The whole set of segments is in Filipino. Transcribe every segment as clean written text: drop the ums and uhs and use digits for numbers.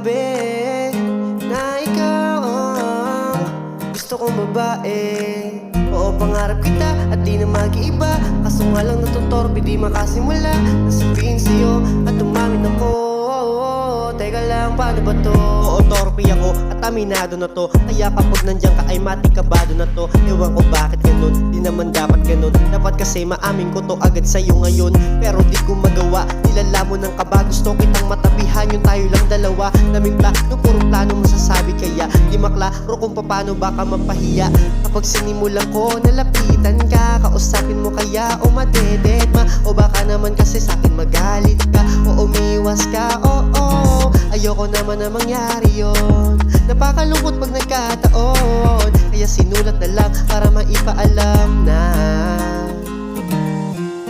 masabi na ikaw ang gusto kong babae. Oo, pangarap kita at di na mag-iiba. Kaso nga lang natutorpe, di makasimula na sabihin sa'yo at umamin ako. Teka lang, paano ba to? Oo, torpe ako at aminado na to. Kaya kapag nandiyan ka ay matikabado na to. Ewan ko bakit ganun, di naman dapat ganun. Dapat kasi maamin ko to agad sa'yo ngayon. Pero di ko magawa, nilalamon ng kaba. Gusto kitang matabihan, yung tayo lang dalawa. Naming plano, puro plano masasabi. Kaya di maklaro kung paano baka mapahiya. Kapag sinimulan ko, nalapitan ka. Kausapin mo kaya o madededma. O baka naman kasi sa'kin magalit ka o umiwas ka, oo. Ayoko naman na mangyari yun. Napakalungkot pag nagkataon. Kaya sinulat na lang para maipaalam na.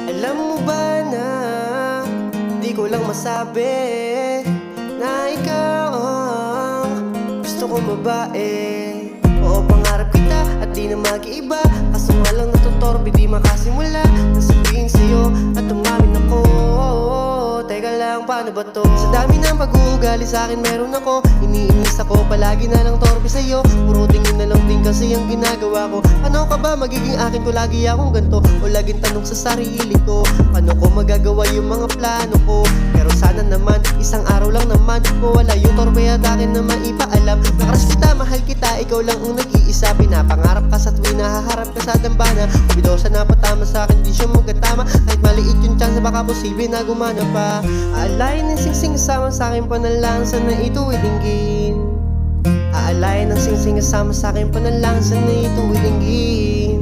Alam mo ba na di ko lang masabi na ikaw ang gusto kong babae. Oo, pangarap kita at di na mag-iiba. Kaso nga lang natutorpe, di makasimula na sabihin sa'yo at umamin ako. Teka lang, paano ba to? Sa dami ng pag-uugali sa'kin meron ako. Iniinis ako, palagi na lang torpe sa'yo. Puro tingin na lang din kasi ang ginagawa ko. Ano ka ba magiging akin ko lagi akong ganto? O laging tanong sa sarili ko, paano ko magagawa yung mga plano ko? Pero sana naman, isang araw lang naman mawala yung torpe at akin na maipaalam. Nakrush kita, mahal kita, ikaw lang ang nag-iisa. Pinapangarap ka sa tuwing nahaharap ka sa dambana. Kubidosa na patama sa'kin, di siya magatama. Kahit maliit yung chance, baka posible na gumana pa. Aalay ng singsing kasama sa'king panalang, sana ito ilinggin. Aalay ng singsing kasama sa'king panalang, sana ito ilinggin.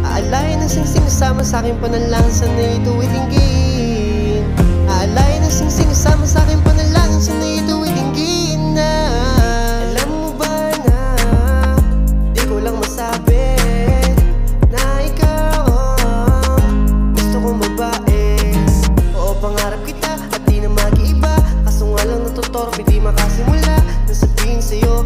Aalay ng singsing kasama sa'king panalang, sana ito ilinggin. Aalay ng singsing kasama sa'king panalang, sana ito ilinggin na. Alam mo ba na di ko lang masabi na ikaw ang gusto kong babae. Oo, pangarap kita at di na mag-iiba. Kaso nga lang natutorpe, di makasimula na sabihin sa'yo